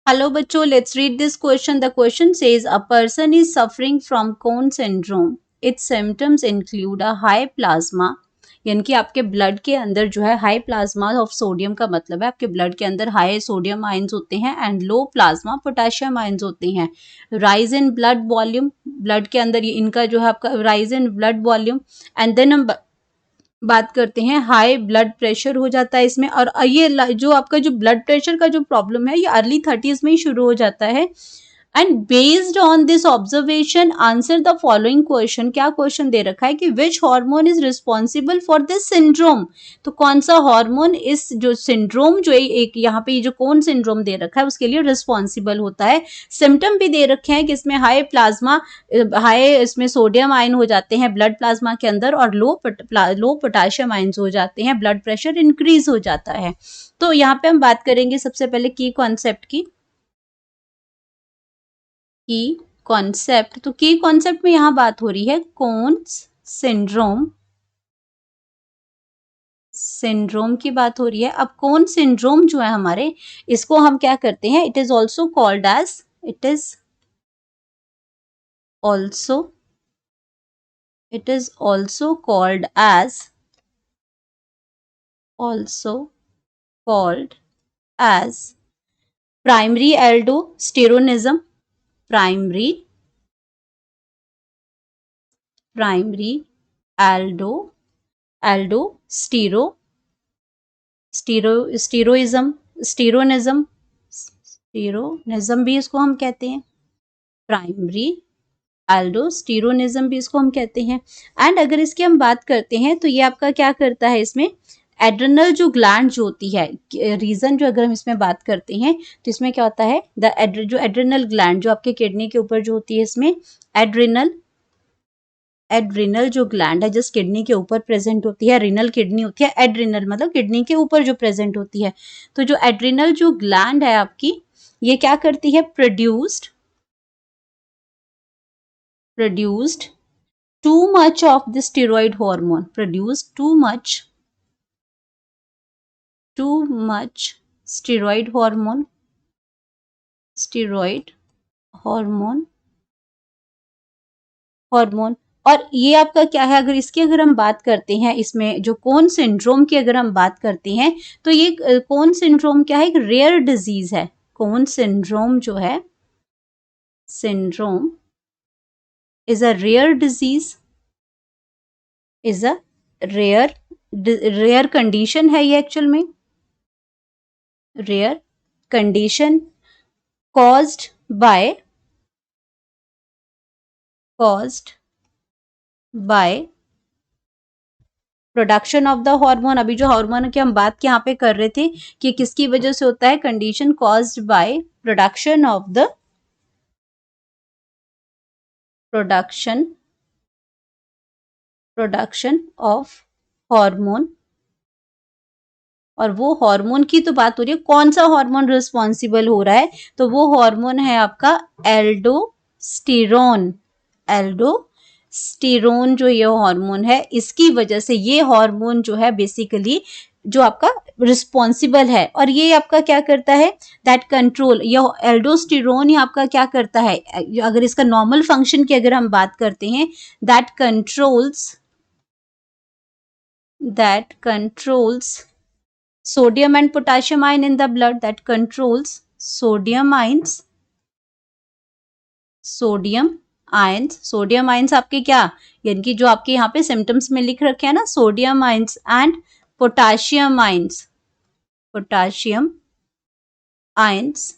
Hello बच्चों, let's read this question. The question says a person is suffering from Cohn syndrome. Its symptoms include a high plasma, यानी कि आपके blood के अंदर जो है हाई प्लाज्मा ऑफ सोडियम का मतलब है आपके ब्लड के अंदर हाई सोडियम आयंस होते हैं and low plasma potassium ions होते हैं. Rise in blood volume, blood के अंदर ये इनका जो है आपका rise in blood volume. And then हम बात करते हैं हाई ब्लड प्रेशर हो जाता है इसमें. और ये जो आपका जो ब्लड प्रेशर का जो प्रॉब्लम है ये अर्ली 30s में ही शुरू हो जाता है. And based on this observation answer the following question. क्या क्वेश्चन दे रखा है कि which hormone is responsible for this syndrome. तो कौन सा हार्मोन इस जो सिंड्रोम जो एक यहाँ पे जो कौन सिंड्रोम दे रखा है उसके लिए रिस्पॉन्सिबल होता है. सिम्टम भी दे रखे हैं कि इसमें हाई प्लाज्मा हाई इसमें सोडियम आयन हो जाते हैं ब्लड प्लाज्मा के अंदर और लो पोटेशियम आयन्स हो जाते हैं. ब्लड प्रेशर इंक्रीज हो जाता है. तो यहाँ पे हम बात करेंगे सबसे पहले की कॉन्सेप्ट की कॉन्सेप्ट. तो की कॉन्सेप्ट में यहाँ बात हो रही है कोन्स सिंड्रोम की बात हो रही है. अब कौन सिंड्रोम जो है हमारे इसको हम क्या करते हैं it is also called as primary aldosteronism. Primary aldosteronism भी इसको हम कहते हैं. प्राइमरी एल्डोस्टेरोनिज्म भी इसको हम कहते हैं. एंड अगर इसकी हम बात करते हैं तो ये आपका क्या करता है इसमें एड्रेनल जो ग्लैंड जो होती है रीजन जो अगर हम इसमें बात करते हैं तो इसमें क्या होता है जो एड्रेनल ग्लैंड जो आपके किडनी के ऊपर जो होती है इसमें एड्रिनल जो ग्लैंड है जिस किडनी के ऊपर प्रेजेंट होती है रीनल किडनी होती है. एड्रिनल मतलब किडनी के ऊपर जो प्रेजेंट होती है. तो जो एड्रिनल जो ग्लैंड है आपकी ये क्या करती है produced too much of the steroid hormone. Produced too much steroid hormone. और ये आपका क्या है अगर हम बात करते हैं इसमें जो कोन सिंड्रोम की अगर हम बात करते हैं तो ये कोन सिंड्रोम क्या है एक रेयर डिजीज है. कोन सिंड्रोम जो है syndrome is a rare disease is a rare condition है ये एक्चुअल में rare condition caused by production of the hormone. अभी जो हार्मोन की हम बात यहाँ पे कर रहे थे कि किसकी वजह से होता है condition caused by production of hormone. और वो हार्मोन की तो बात हो रही है कौन सा हार्मोन रिस्पॉन्सिबल हो रहा है तो वो हार्मोन है आपका एल्डोस्टेरोन जो ये हार्मोन है इसकी वजह से ये हार्मोन जो है बेसिकली जो आपका रिस्पॉन्सिबल है. और ये आपका क्या करता है दैट कंट्रोल ये एल्डोस्टेरोन ही आपका क्या करता है अगर इसका नॉर्मल फंक्शन की अगर हम बात करते हैं that controls sodium and potassium ion in the blood that controls sodium ions आपके क्या यानी कि जो आपके यहाँ पे सिम्टम्स में लिख रखे हैं ना sodium ions and potassium ions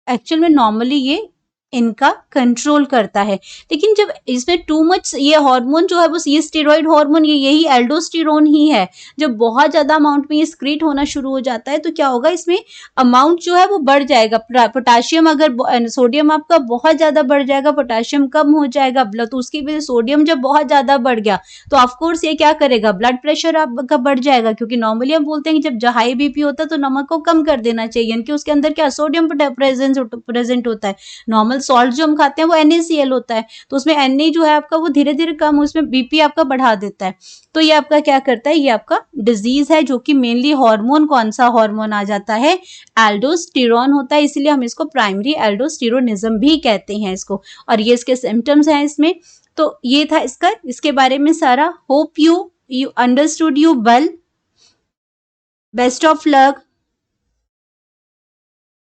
actual में नॉर्मली ये इनका कंट्रोल करता है. लेकिन जब इसमें टू मच ये हार्मोन जो है बस ये स्टेरॉइड हार्मोन यही एल्डोस्टेरोन ही है जब बहुत ज्यादा अमाउंट में ये स्क्रीट होना शुरू हो जाता है तो क्या होगा इसमें अमाउंट जो है वो बढ़ जाएगा. पोटाशियम अगर सोडियम आपका बहुत ज्यादा बढ़ जाएगा पोटाशियम कम हो जाएगा तो उसकी वजह सोडियम जब बहुत ज्यादा बढ़ गया तो ऑफकोर्स ये क्या करेगा ब्लड प्रेशर आपका बढ़ जाएगा. क्योंकि नॉर्मली हम बोलते हैं कि जब हाई बीपी होता है तो नमक को कम कर देना चाहिए यानी कि उसके अंदर क्या सोडियम प्रेजेंट होता है. नॉर्मल सॉल्ट जो हम खाते हैं वो NaCl होता है, तो उसमें Na जो है आपका वो धीरे धीरे कम, उसमें बीपी आपका बढ़ा देता है। तो ये आपका क्या करता है, ये आपका डिजीज है, जो कि मेनली हार्मोन, कौन सा हार्मोन आ जाता है, एल्डोस्टेरोन होता है, इसलिए हम इसको प्राइमरी एल्डोस्टेरोनिज्म भी कहते हैं इसको। और ये इसके सिम्टम्स हैं इसमें। तो ये था इसके बारे में सारा। Hope you understood you well. Best of luck.